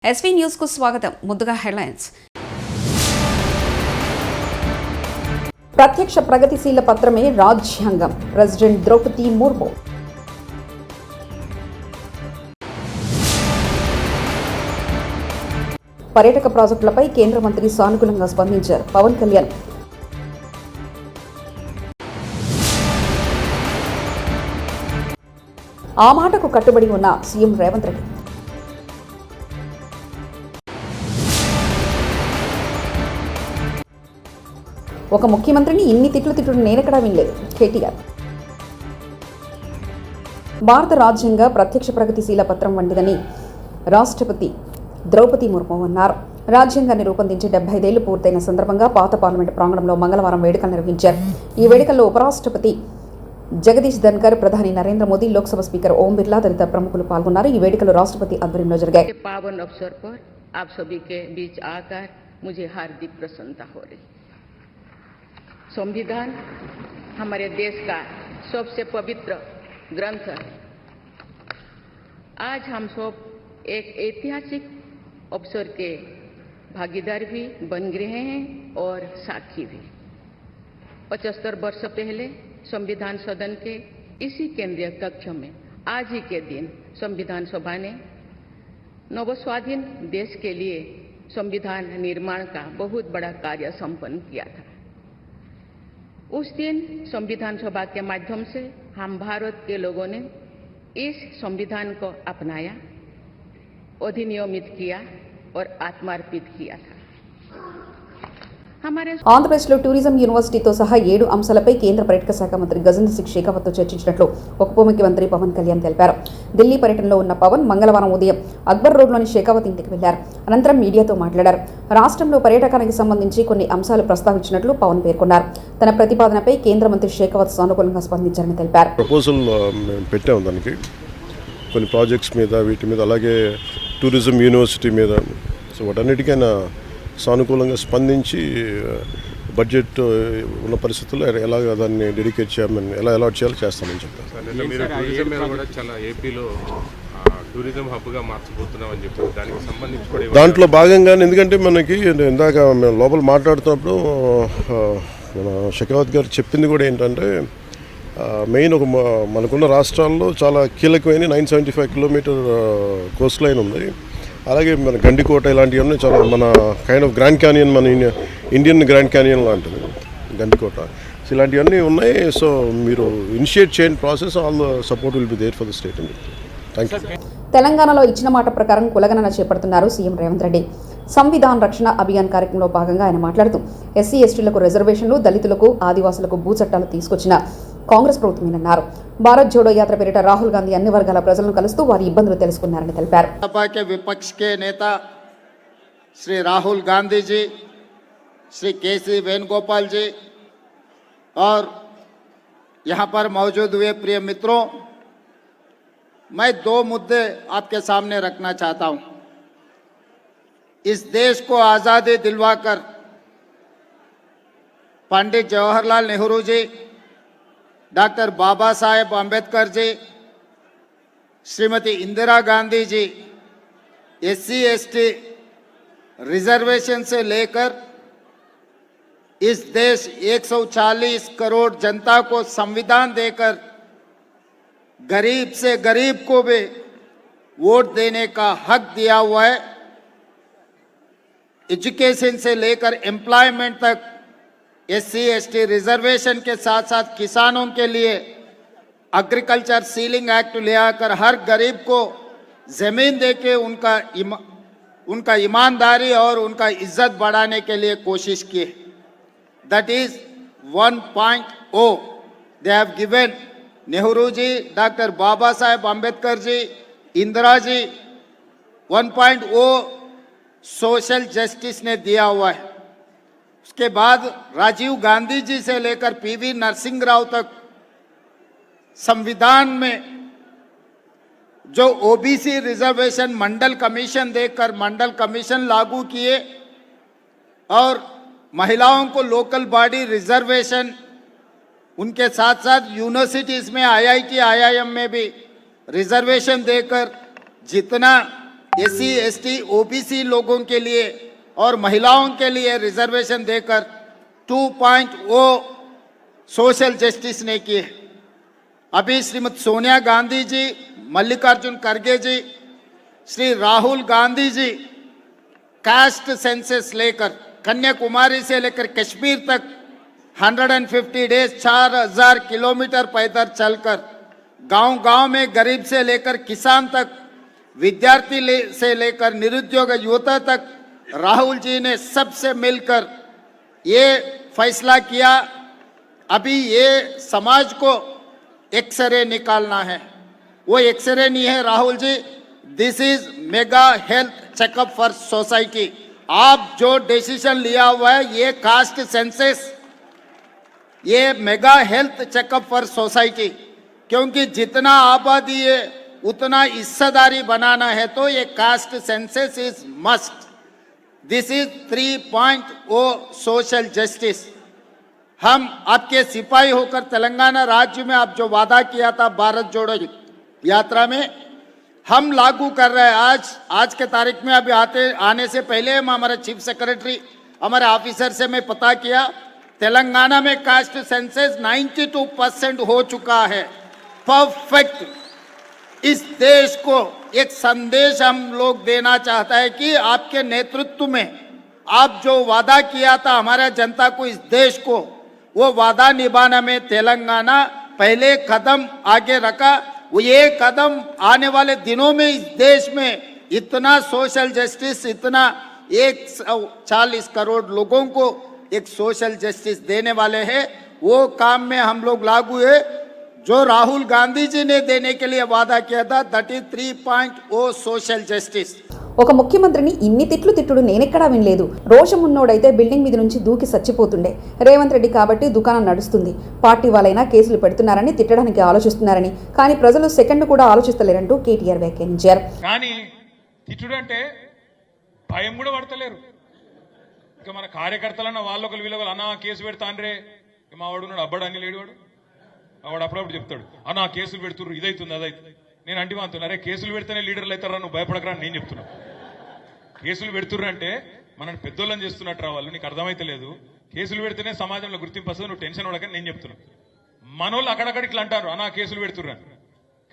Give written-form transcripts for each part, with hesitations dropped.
SV news కు స్వాగతం. ముందుగా హెడ్లైన్స్. ప్రత్యక్ష ప్రగతిశీల పత్రమే రాజ్యాంగం. ప్రెసిడెంట్ ద్రౌపది ముర్ము. పర్యాటక ప్రాజెక్టులపై కేంద్ర మంత్రి సానుకూలంగా స్పందించారు పవన్ కళ్యాణ్. ఆ మాటకు కట్టుబడి ఉన్న సీఎం రేవంత్ రెడ్డి. ఒక ముఖ్యమంత్రిని ఇన్ని తిట్లు నేనెక్కడా వినలేదు కేటీఆర్. భారత రాజ్యాంగ ప్రత్యక్ష ప్రగతిశీల పత్రం వంటిదని రాష్ట్రపతి ద్రౌపది ముర్ము అన్నారు. రాజ్యాంగాన్ని రూపొందించి 75 ఏళ్లు పూర్తయిన సందర్భంగా పాత పార్లమెంటు ప్రాంగణంలో మంగళవారం వేడుకలు నిర్వహించారు. ఈ వేడుకల్లో ఉపరాష్ట్రపతి జగదీష్ ధన్కర్, ప్రధాని నరేంద్ర మోదీ, లోక్సభ స్పీకర్ ఓం బిర్లా తదితర ప్రముఖులు పాల్గొన్నారు. ఈ వేడుకలు రాష్ట్రపతి ఆధ్వర్యంలో జరిగాయి. संविधान हमारे देश का सबसे पवित्र ग्रंथ है। आज हम सब एक ऐतिहासिक अवसर के भागीदार भी बन रहे हैं और साक्षी भी। 75 वर्ष पहले संविधान सदन के इसी केंद्रीय कक्ष में आज ही के दिन संविधान सभा ने नवस्वाधीन देश के लिए संविधान निर्माण का बहुत बड़ा कार्य संपन्न किया था। उस दिन संविधान सभा के माध्यम से हम भारत के लोगों ने इस संविधान को अपनाया, अधिनियमित किया और आत्मार्पित किया था। ఆంధ్రప్రదేశ్లో టూరిజం యూనివర్సిటీతో సహా 7 అంశాలపై కేంద్ర పర్యాటక శాఖ మంత్రి గజేంద్ర సింగ్ షెకావత్తో చర్చించినట్లు ఉప ముఖ్యమంత్రి పవన్ కళ్యాణ్ తెలిపారు. ఢిల్లీ పర్యటనలో ఉన్న పవన్ మంగళవారం ఉదయం అక్బర్ రోడ్లోని షెకావత్ ఇంటికి వెళ్లారు. అనంతరం మీడియాతో మాట్లాడారు. రాష్ట్రంలో పర్యాటకానికి సంబంధించి కొన్ని అంశాలు ప్రస్తావించినట్లు పవన్ పేర్కొన్నారు. తన ప్రతిపాదనపై కేంద్ర మంత్రి షెకావత్ సానుకూలంగా స్పందించారని తెలిపారు. ప్రపోజల్ పెట్టాము, దానికి కొన్ని ప్రాజెక్ట్స్ మీద, వీటి మీద, అలాగే టూరిజం యూనివర్సిటీ మీద, సో వాటన్నిటికైనా సానుకూలంగా స్పందించి బడ్జెట్ ఉన్న పరిస్థితుల్లో ఎలాగ దాన్ని డెడికేట్ చేయమని, ఎలా అలాట్ చేయాలో చేస్తామని చెప్పారు. దాంట్లో భాగంగానే, ఎందుకంటే మనకి ఇందాక మేము లోపల మాట్లాడుతున్నప్పుడు మన షెకావత్ గారు చెప్పింది కూడా ఏంటంటే, మెయిన్ ఒక మనకున్న రాష్ట్రాల్లో చాలా కీలకమైన 975 కిలోమీటర్ కోస్ట్ లైన్ ఉంది. అలాగే మన గండికోట ఇలాంటివన్నీ చాలా మన కైండ్ ఆఫ్ గ్రాండ్ క్యానియన్, మన ఇండియన్ గ్రాండ్ క్యానియన్ లాంటిది గండికోట. సో ఇలాంటివన్నీ ఉన్నాయి. సో మీరు ఇనిషియేట్ చేయండి process, all the support will be there for the state అండి. Thank you. తెలంగాణలో ఇచ్చిన మాట ప్రకారం కులగణన చేపడుతున్నారు సీఎం రేవంత్ రెడ్డి. సంవిధాన రక్షణ అభియాన్ కార్యక్రమంలో భాగంగా ఆయన మాట్లాడుతూ ఎస్సీ ఎస్టీలకు రిజర్వేషన్లు, దళితులకు, ఆదివాసులకు భూ చట్టాలు తీసుకొచ్చిన కాంగ్రెస్ ప్రభుత్వమేనన్నారు. భారత్ జోడో యాత్ర పేరిట రాహుల్ గాంధీ అన్ని వర్గాల ప్రజలను కలుస్తూ వారి ఇబ్బందులు తెలుసుకున్నారని తెలిపారు. विपक्ष के नेता श्री राहुल गांधी जी, श्री के.सी. वेणुगोपाल जी और यहाँ पर मौजूद हुए प्रिय मित्रों, मैं 2 मुद्दे आपके सामने रखना चाहता हूँ। इस देश को आज़ादी दिलवाकर पंडित जवाहरलाल नेहरू जी, डॉक्टर बाबा साहेब अम्बेडकर जी, Shrimati Indira Gandhi ji SC ST reservation से लेकर इस देश 140 करोड़ जनता को संविधान देकर गरीब से गरीब को भी वोट देने का हक दिया हुआ है। एजुकेशन से लेकर एम्प्लॉयमेंट तक एससी एसटी रिजर्वेशन के साथ साथ किसानों के लिए एग्रीकल्चर सीलिंग एक्ट ले आकर हर गरीब को ज़मीन देके उनका ईमानदारी और उनका इज्जत बढ़ाने के लिए कोशिश की। That is 1.0 they have given. Nehru ji, doctor Baba Saheb Ambedkar ji, Indira ji 1.0 social justice ने दिया हुआ है। उसके बाद राजीव गांधी जी से लेकर पीवी नरसिंह राव तक संविधान में जो ओबीसी रिजर्वेशन मंडल कमीशन देकर मंडल कमीशन लागू किए और महिलाओं को लोकल बॉडी रिजर्वेशन, उनके साथ साथ यूनिवर्सिटीज़ में IIT IIM में भी रिजर्वेशन देकर जितना SC ST OBC लोगों के लिए और महिलाओं के लिए रिजर्वेशन देकर 2.0 सोशल जस्टिस ने की है। अभी श्रीमती सोनिया गांधी जी, मल्लिकार्जुन खड़गे जी, श्री राहुल गांधी जी कास्ट सेंसस लेकर कन्याकुमारी से लेकर कश्मीर तक 150 डेज 4000 किलोमीटर पैदल चलकर गांव-गांव में गरीब से लेकर किसान तक, विद्यार्थी से लेकर निरुद्योग युवता तक राहुल जी ने सबसे मिलकर ये फैसला किया। अभी ये समाज को एक्सरे निकालना है, वो एक्सरे नहीं है Rahul ji, this is mega health checkup for society. आप जो डिसीजन लिया हुआ है ये कास्ट सेंसस, ये mega health checkup for society, क्योंकि जितना आबादी है उतना हिस्सेदारी बनाना है तो ये caste census is must. This is 3.0 social justice. हम आपके सिपाही होकर तेलंगाना राज्य में आप जो वादा किया था भारत जोड़ो यात्रा में, हम लागू कर रहे हैं। आज के तारीख में अभी आने से पहले हम हमारे चीफ सेक्रेटरी, हमारे ऑफिसर से मैं पता किया, तेलंगाना में कास्ट सेंसस 92% हो चुका है, परफेक्ट। इस देश को एक संदेश हम लोग देना चाहता है कि आपके नेतृत्व में आप जो वादा किया था हमारा जनता को, इस देश को, वो वादा निभाने में तेलंगाना पहले कदम आगे रखा। वो ये कदम आने वाले दिनों में इस देश में इतना सोशल जस्टिस, इतना 140 करोड़ लोगों को एक सोशल जस्टिस देने वाले हैं, वो काम में हम लोग लागू है। जो राहुल गांधी जी ने देने के लिए वादा किया था, दैट इज 3.0 सोशल जस्टिस। ఒక ముఖ్యమంత్రిని ఇన్ని తిట్టుడు నేనెక్కడా వినలేదు. రోషం ఉన్నోడైతే బిల్డింగ్ మీద నుంచి దూకి చచ్చిపోతుండే. రేవంత్ రెడ్డి కాబట్టి దుకాణం నడుస్తుంది. పార్టీ వాళ్ళైనా కేసులు పెడుతున్నారని తిట్టడానికి ఆలోచిస్తున్నారని, కానీ ప్రజలు సెకండ్ కూడా ఆలోచిస్తలేరంటూ కేటీఆర్ వ్యాఖ్యానించారు. కానీ తిట్టుడు అంటే భయం కూడా పడతలేరు. ఇక మన కార్యకర్తలన్న వాళ్ళొకరు వీళ్ళొకరు అన్నా కేసు పెడతాండ్రే, మా వాడు ఉన్నాడు అబ్బడు అని లేడు, వాడు అప్పుడప్పుడు చెప్తాడు అన్నా కేసులు పెడుతుర్రు, ఇదైతుంది అదైతుంది. నేను అంటి అంటున్నా, అరే కేసులు పెడితేనే లీడర్లు అవుతారా, నువ్వు భయపడకరా అని నేను చెప్తున్నా. కేసులు పెడుతుర్రు అంటే మనని పెద్దోళ్ళని చేస్తున్నట్టు రా వాళ్ళు, నీకు అర్థమైతే లేదు. కేసులు పెడితేనే సమాజంలో గుర్తింపు వస్తుంది, నువ్వు టెన్షన్ పడకని నేను చెప్తున్నా. మనోళ్ళు అక్కడక్కడ ఇట్లా అంటారు అన్నా కేసులు పెడుతుర్రు అని,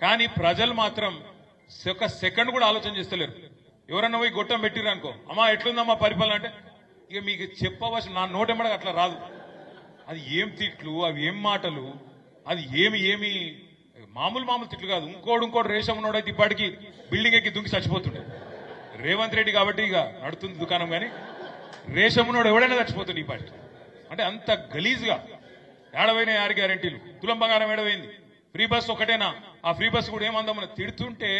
కానీ ప్రజలు మాత్రం ఒక సెకండ్ కూడా ఆలోచన చేస్తలేరు. ఎవరన్నా పోయి గొట్టం పెట్టిర్రు అనుకో, అమ్మా ఎట్లుందమ్మా పరిపాలన అంటే ఇక మీకు చెప్పవలసిన నా నోటెమ్మడగా అట్లా రాదు. అది ఏం తిట్లు, అవి ఏం మాటలు, అది ఏమి మామూలు తిట్లు కాదు. ఇంకోటి రేషం ఉన్నోడైతే ఇప్పటికి బిల్డింగ్ ఎక్కి దుంకి చచ్చిపోతుండే. రేవంత్ రెడ్డి కాబట్టి ఇక నడుతుంది దుకాణం, కానీ రేషం ఉన్నోడు ఎవడైనా చచ్చిపోతుంది ఇప్పటికి. అంటే అంత గలీజ్గా ఏడవైనా 6 గ్యారెంటీలు, తులం బంగారం ఏడవైంది, ఫ్రీ బస్ ఒకటేనా, ఆ ఫ్రీ బస్ కూడా ఏమందామని తిడుతుంటే.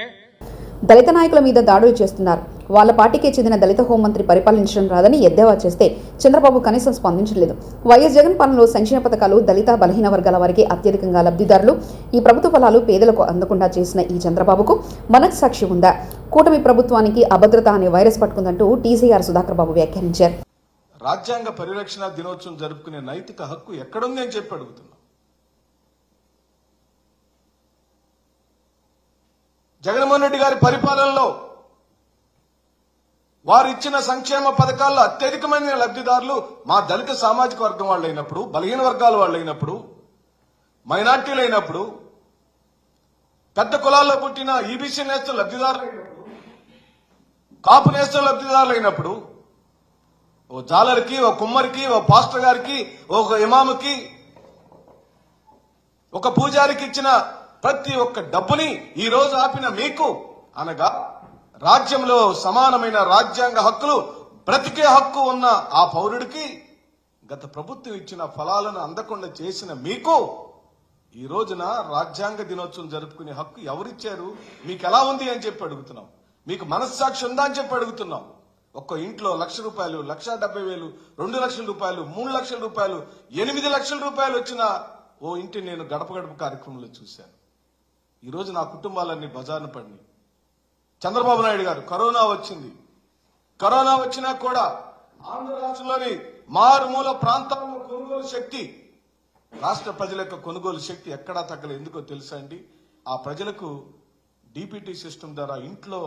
దళిత నాయకుల మీద దాడులు చేస్తున్నారు. వాళ్ళ పార్టీకే చెందిన దళిత హోంమంత్రి పరిపాలించడం రాదని ఎద్దేవా చేస్తే చంద్రబాబు కనీసం స్పందించలేదు. వైఎస్ జగన్ పాలనలో సంక్షేమ పథకాలు దళిత బలహీన వర్గాల వారికి అత్యధికంగా లబ్ధిదారులు, ఈ ప్రభుత్వ ఫలాలు పేదలకు అందకుండా చేసిన ఈ చంద్రబాబుకు మనస్సాక్షి ఉందా? కూటమి ప్రభుత్వానికి అభద్రత అనే వైరస్ పట్టుకుందంటూ టీసీఆర్ సుధాకర్ బాబు వ్యాఖ్యానించారు. రాజ్యాంగ పరిరక్షణ దినోత్సవం జరుపుకునే నైతిక హక్కు ఎక్కడుంది అని చెప్పి అడుగుతున్నా. జగన్మోహన్ రెడ్డి గారి పరిపాలనలో వారు ఇచ్చిన సంక్షేమ పథకాల్లో అత్యధికమైన లబ్ధిదారులు మా దళిత సామాజిక వర్గం వాళ్ళు అయినప్పుడు, బలహీన వర్గాల వాళ్ళు అయినప్పుడు, మైనార్టీలు అయినప్పుడు, పెద్ద కులాల్లో పుట్టిన ఈబీసీ నేస్తలు లబ్ధిదారులు అయినప్పుడు, కాపు నేస్తలు లబ్ధిదారులు అయినప్పుడు, ఓ జాలర్కి, ఓ కుమ్మరికి, ఓ పాస్టర్ గారికి, ఒక ఇమాముకి, ఒక పూజారికి ఇచ్చిన ప్రతి ఒక్క డబ్బుని ఈ రోజు ఆపిన మీకు, అనగా రాజ్యంలో సమానమైన రాజ్యాంగ హక్కులు, బ్రతికే హక్కు ఉన్న ఆ పౌరుడికి గత ప్రభుత్వం ఇచ్చిన ఫలాలను అందకుండా చేసిన మీకు ఈ రోజున రాజ్యాంగ దినోత్సవం జరుపుకునే హక్కు ఎవరిచ్చారు? మీకు ఎలా ఉంది అని చెప్పి అడుగుతున్నాం. మీకు మనస్సాక్షి ఉందా అని చెప్పి అడుగుతున్నాం. ఒక్క ఇంట్లో 1,00,000 రూపాయలు, 1,70,000, 2 లక్షల రూపాయలు, 3 లక్షల రూపాయలు, 8 లక్షల రూపాయలు వచ్చిన ఓ ఇంటి నేను గడప గడప కార్యక్రమంలో చూశాను. ఈరోజు నా కుటుంబాలన్నీ బజారున పడినాయి. చంద్రబాబు నాయుడు గారు కరోనా వచ్చింది, కరోనా వచ్చినా కూడా ఆంధ్ర రాష్ట్రంలోని మారుమూల ప్రాంతాల్లో కొనుగోలు శక్తి, రాష్ట్ర ప్రజల యొక్క కొనుగోలు శక్తి ఎక్కడా తగ్గలేదు. ఎందుకో తెలుసా అండి? ఆ ప్రజలకు డీపీటీ సిస్టమ్ ద్వారా ఇంట్లో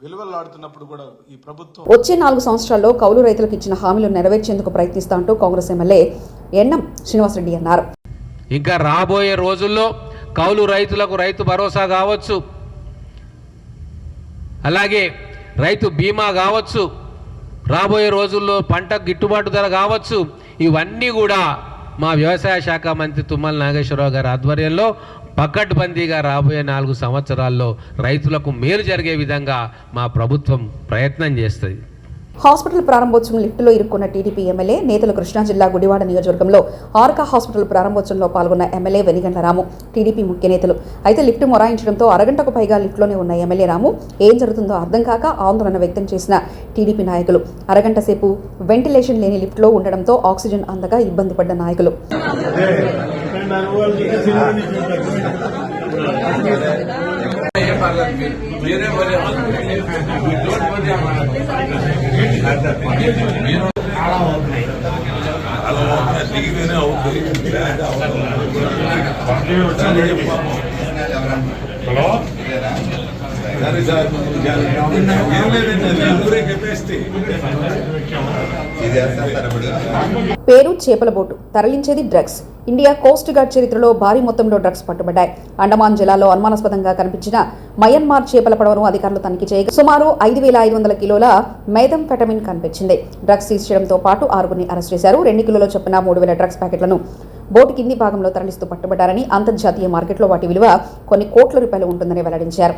వెలువెల్లాడుతున్నప్పుడు కూడా ఈ ప్రభుత్వం వచ్చే 4 సంవత్సరాల్లో కౌలు రైతులకు ఇచ్చిన హామీలు నెరవేర్చేందుకు ప్రయత్నిస్తా అంటూ కాంగ్రెస్ ఎమ్మెల్యే ఎన్ఎం శ్రీనివాసరెడ్డి అన్నారు. ఇంకా రాబోయే రోజుల్లో కౌలు రైతులకు రైతు భరోసా కావచ్చు, అలాగే రైతు బీమా కావచ్చు, రాబోయే రోజుల్లో పంట గిట్టుబాటు ధర కావచ్చు, ఇవన్నీ కూడా మా వ్యవసాయ శాఖ మంత్రి తుమ్మల నాగేశ్వరరావు గారి ఆధ్వర్యంలో పకడ్బందీగా రాబోయే 4 సంవత్సరాల్లో రైతులకు మేలు జరిగే విధంగా మా ప్రభుత్వం ప్రయత్నం చేస్తుంది. హాస్పిటల్ ప్రారంభోత్సవం లిఫ్టులో ఇరుక్కున్న టీడీపీ ఎమ్మెల్యే నేతలు కృష్ణా జిల్లా గుడివాడ నియోజకవర్గంలో ఆర్కా హాస్పిటల్ ప్రారంభోత్సవంలో పాల్గొన్న ఎమ్మెల్యే వెనిగండ్ల రాము, టీడీపీ ముఖ్య నేతలు. అయితే లిఫ్టు మొరాయించడంతో అరగంటకు పైగా లిఫ్టులోనే ఉన్న ఎమ్మెల్యే రాము ఏం జరుగుతుందో అర్థం కాక ఆందోళన వ్యక్తం చేసిన టీడీపీ నాయకులు. అరగంట సేపు వెంటిలేషన్ లేని లిఫ్టులో ఉండడంతో ఆక్సిజన్ అందక ఇబ్బంది పడ్డ నాయకులు. పేరు చేపల బోటు, తరలించేది డ్రగ్స్. ఇండియా కోస్ట్ గార్డ్ చరిత్రలో భారీ మొత్తంలో డ్రగ్స్ పట్టుబడ్డాయి. అండమాన్ జిల్లాలో అనుమానాస్పదంగా కనిపించిన మయన్మార్ చేపల పడవను అధికారులు తనిఖీ చేయగా సుమారు 5,500 కిలోల మెథాంఫెటమిన్ కనిపించింది. డ్రగ్స్ సీజ్ చేయడంతో పాటు 6గురిని అరెస్ట్ చేశారు. 2 కిలోల చొప్పున 3,000 డ్రగ్స్ ప్యాకెట్లను బోటు కింది భాగంలో తరలిస్తూ పట్టుబడ్డారని, అంతర్జాతీయ మార్కెట్లో వాటి విలువ కొన్ని కోట్ల రూపాయలు ఉంటుందని వెల్లడించారు.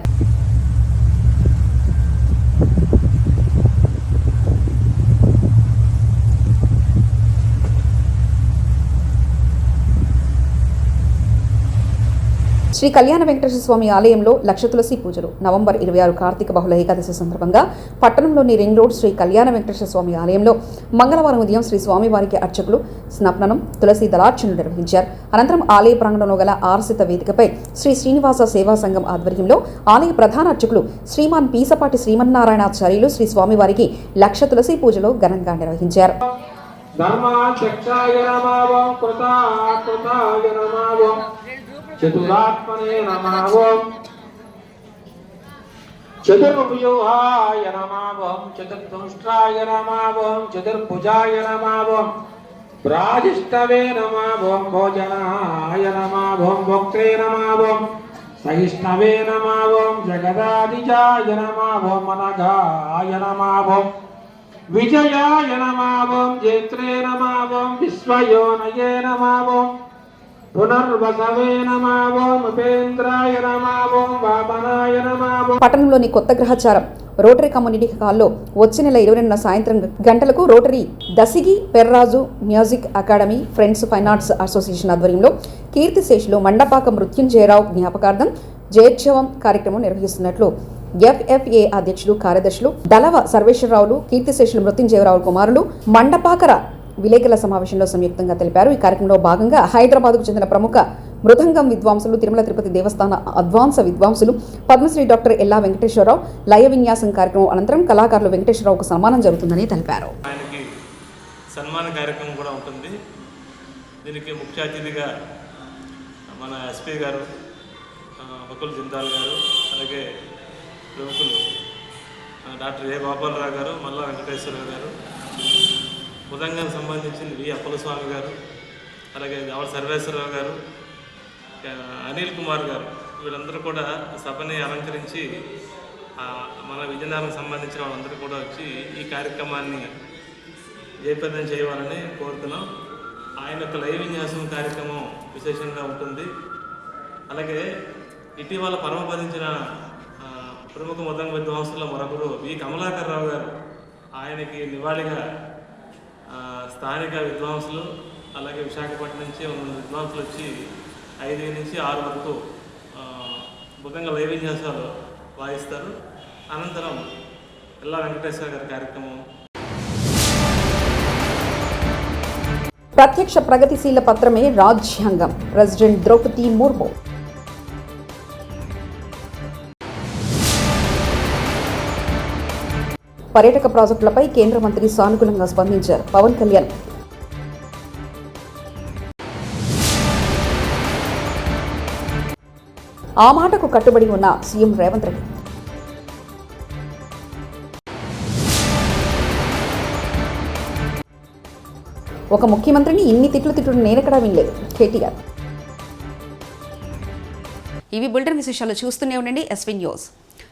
శ్రీ కళ్యాణ వెంకటేశ్వర స్వామి ఆలయంలో లక్ష తులసి పూజలు. నవంబర్ 26 కార్తీక బహుళ ఏకాదశి సందర్భంగా పట్టణంలోని రింగ్ రోడ్ శ్రీ కళ్యాణ వెంకటేశ్వర స్వామి ఆలయంలో మంగళవారం ఉదయం శ్రీ స్వామివారికి అర్చకులు స్నాపనం, తులసి దళార్చనలు నిర్వహించారు. అనంతరం ఆలయ ప్రాంగణంలో గల ఆర్సిత వేదికపై శ్రీ శ్రీనివాస సేవా సంఘం ఆధ్వర్యంలో ఆలయ ప్రధాన అర్చకులు శ్రీమాన్ పీసపాటి శ్రీమన్నారాయణాచార్యులు శ్రీ స్వామివారికి లక్ష తులసి పూజలు ఘనంగా నిర్వహించారు. చతురాత్మనే నమః, చతుర్వ్యూహాయ నమః, చతుర్దంష్ట్రాయ నమః, చతుర్భుజాయ నమః, ప్రాజిష్టవే నమః, భోజనాయ నమః, భోక్త్రే నమః, సహిష్ణవే నమః, జగదాదిజాయ నమః, మనగాయ నమః, విజయాయ నమః, జేత్రే నమః, విశ్వయోనయే నమః, పునర్వసవే నమః, ఉపేంద్రాయ నమః, వామనాయ నమః. పట్టణంలోని కొత్త గ్రహచారం రోటరీ కమ్యూనిటీ హాల్లో వచ్చే నెల 22న సాయంత్రం గంటలకు రోటరీ దసిగి Perraju music academy friends fine arts association ఆధ్వర్యంలో కీర్తిశేషులు మండపాక మృత్యుంజయరావు జ్ఞాపకార్థం జయోత్సవం కార్యక్రమం నిర్వహిస్తున్నట్లు ఎఫ్ఎఫ్ఏ అధ్యక్షులు కార్యదర్శులు దళవ సర్వేశ్వరరావులు, కీర్తిశేషులు మృత్యుంజయరావు కుమారులు మండపాకర విలేకరుల సమావేశంలో సంయుక్తంగా తెలిపారు. ఈ కార్యక్రమంలో భాగంగా హైదరాబాద్కు చెందిన ప్రముఖ మృదంగం విద్వాంసులు, తిరుమల తిరుపతి దేవస్థాన అడ్వాన్స్ విద్వాంసులు పద్మశ్రీ డాక్టర్ ఎల్లా వెంకటేశ్వరరావు లయ విన్యాసం కార్యక్రమం అనంతరం కళాకారులు వెంకటేశ్వరరావుకు సన్మానం జరుగుతుందని తెలిపారు. ఆయనకి సన్మాన కార్యక్రమం కూడా ఉంటుంది. దీనికి ముఖ్య అతిథిగా మన ఎస్పీ గారు, బకుల్ జిందాల్ గారు, అలాగే ప్రముఖులు డాక్టర్ ఏ గోపాలరావు గారు, మల్లా వెంకటేశ్వరరావు గారు, మృదంగానికి సంబంధించిన వి అప్పలస్వామి గారు, అలాగే దావడ సర్వేశ్వరరావు గారు, అనిల్ కుమార్ గారు, వీళ్ళందరూ కూడా సభని అలంకరించి మన విజయనగరం సంబంధించిన వాళ్ళందరూ కూడా వచ్చి ఈ కార్యక్రమాన్ని జయప్రదం చేయాలని కోరుతున్నాం. ఆయన యొక్క లైవ్ విన్యాసం కార్యక్రమం విశేషంగా ఉంటుంది. అలాగే ఇటీవల పరమపదించిన ప్రముఖ మృదంగ విద్వాంసుల మరొకరు వి కమలాకర్ రావు గారు, ఆయనకి నివాళిగా స్థానిక విద్వాంసులు అలాగే విశాఖపట్నం నుంచి ఉన్న విద్వాంసులు వచ్చి 5 నుంచి 6 వరకు మృదంగ లైవ్ విన్యాసాలు వాయిస్తారు. అనంతరం ఎల్లా వెంకటేశ్వర గారి కార్యక్రమం. ప్రత్యక్ష ప్రగతిశీల పత్రమే రాజ్యాంగం. ప్రెసిడెంట్ ద్రౌపది ముర్ము. పర్యాటక ప్రాజెక్టులపై కేంద్ర మంత్రి సానుకూలంగా స్పందించారు పవన్ కళ్యాణ్. ఆ మాటకు కట్టుబడి ఉన్న సీఎం రేవంత్ రెడ్డి. ఒక ముఖ్యమంత్రిని ఇన్ని తిట్లు నేనెక్కడా వినలేదు. కేటీఆర్. ఇవి బులెటిన్ విశేషాలు. చూస్తూనే ఉండండి ఎస్వీ న్యూస్.